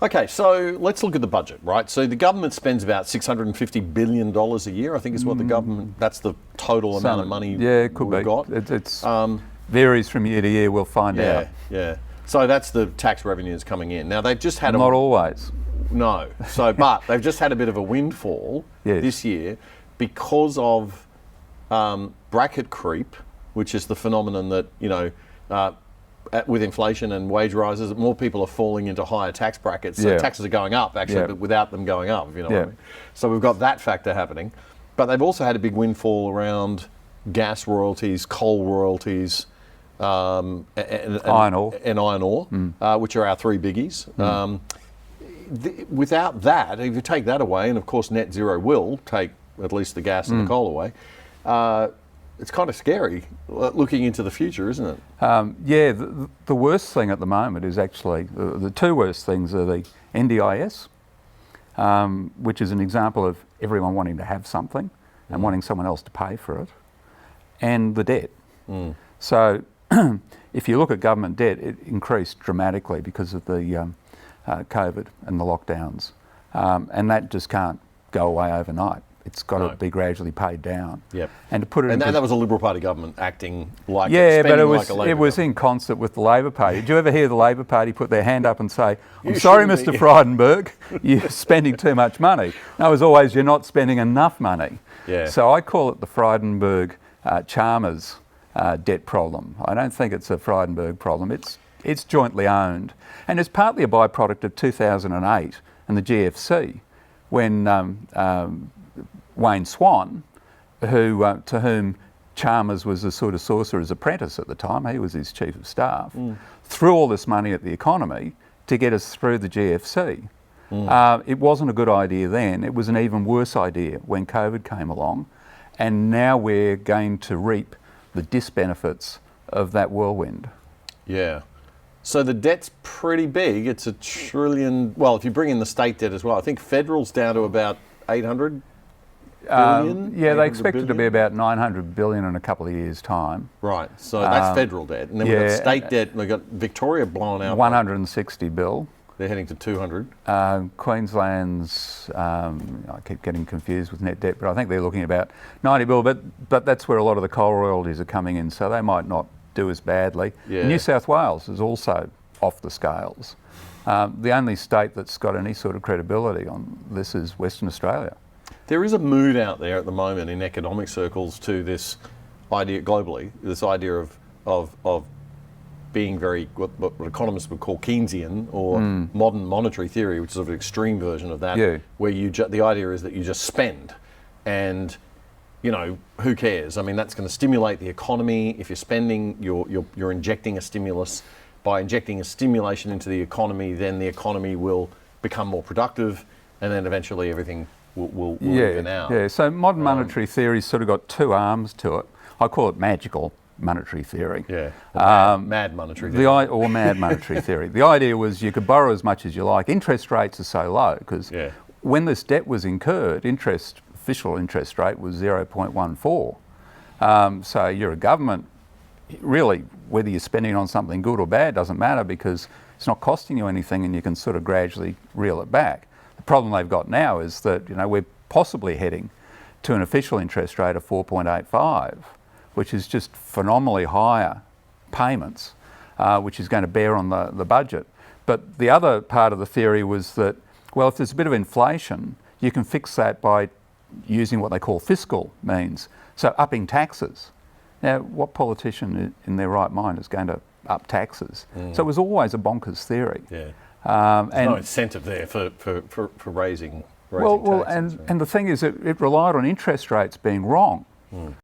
Okay, so let's look at the budget, right? So the government spends about $650 billion a year, I think is what the government, that's the total amount of money it could we've be. got. It's varies from year to year, we'll find out. Yeah. So that's the tax revenues coming in. Now they've just had Not always. No. So, but they've just had a bit of a windfall this year because of bracket creep, which is the phenomenon that, with inflation and wage rises, more people are falling into higher tax brackets. So taxes are going up, actually, but without them going up, if you know what I mean. So we've got that factor happening. But they've also had a big windfall around gas royalties, coal royalties, and iron ore, which are our three biggies. Without that, if you take that away, and of course net zero will take at least the gas and the coal away, it's kind of scary looking into the future, isn't it? The worst thing at the moment is actually, the two worst things are the NDIS, which is an example of everyone wanting to have something and wanting someone else to pay for it, and the debt. So if you look at government debt, it increased dramatically because of the COVID and the lockdowns, and that just can't go away overnight. It's got to be gradually paid down. And to put it, and that was a Liberal Party government acting like but it was like a Labor in concert with the Labor Party. Did you ever hear the Labor Party put their hand up and say, "I'm sorry, Mr. Frydenberg, you're spending too much money"? No, it was always, "You're not spending enough money." So I call it the Frydenberg Chalmers debt problem. I don't think it's a Frydenberg problem. It's jointly owned, and it's partly a byproduct of 2008 and the GFC, when Wayne Swan, to whom Chalmers was a sort of sorcerer's apprentice at the time, he was his chief of staff, threw all this money at the economy to get us through the GFC. It wasn't a good idea then. It was an even worse idea when COVID came along, and now we're going to reap the disbenefits of that whirlwind. So the debt's pretty big. It's $1 trillion. Well, if you bring in the state debt as well, I think federal's down to about 800 billion. They expect it to be about 900 billion in a couple of years' time. Right. So that's federal debt, and then we've got state debt. We've got Victoria blown out. 160 bill. They're heading to 200. Queensland's, I keep getting confused with net debt, but I think they're looking at about 90 bill. But that's where a lot of the coal royalties are coming in, so they might not do as badly. New South Wales is also off the scales. The only state that's got any sort of credibility on this is Western Australia. There is a mood out there at the moment in economic circles to this idea globally, this idea of being very, what economists would call Keynesian, or modern monetary theory, which is sort of an extreme version of that, where the idea is that you just spend, and who cares? I mean, that's going to stimulate the economy. If you're spending, you're injecting a stimulus. By injecting a stimulation into the economy, then the economy will become more productive, and then eventually everything will even out. So modern monetary theory's sort of got two arms to it. I call it magical monetary theory. Mad monetary theory. Or mad monetary theory. The idea was you could borrow as much as you like. Interest rates are so low because when this debt was incurred, official interest rate was 0.14. So you're a government, really, whether you're spending on something good or bad doesn't matter, because it's not costing you anything and you can sort of gradually reel it back. The problem they've got now is that we're possibly heading to an official interest rate of 4.85, which is just phenomenally higher payments, which is going to bear on the budget. But the other part of the theory was that, well, if there's a bit of inflation, you can fix that by using what they call fiscal means, so upping taxes. Now, what politician in their right mind is going to up taxes? So it was always a bonkers theory. There's no incentive there for raising taxes. And the thing is, it relied on interest rates being wrong.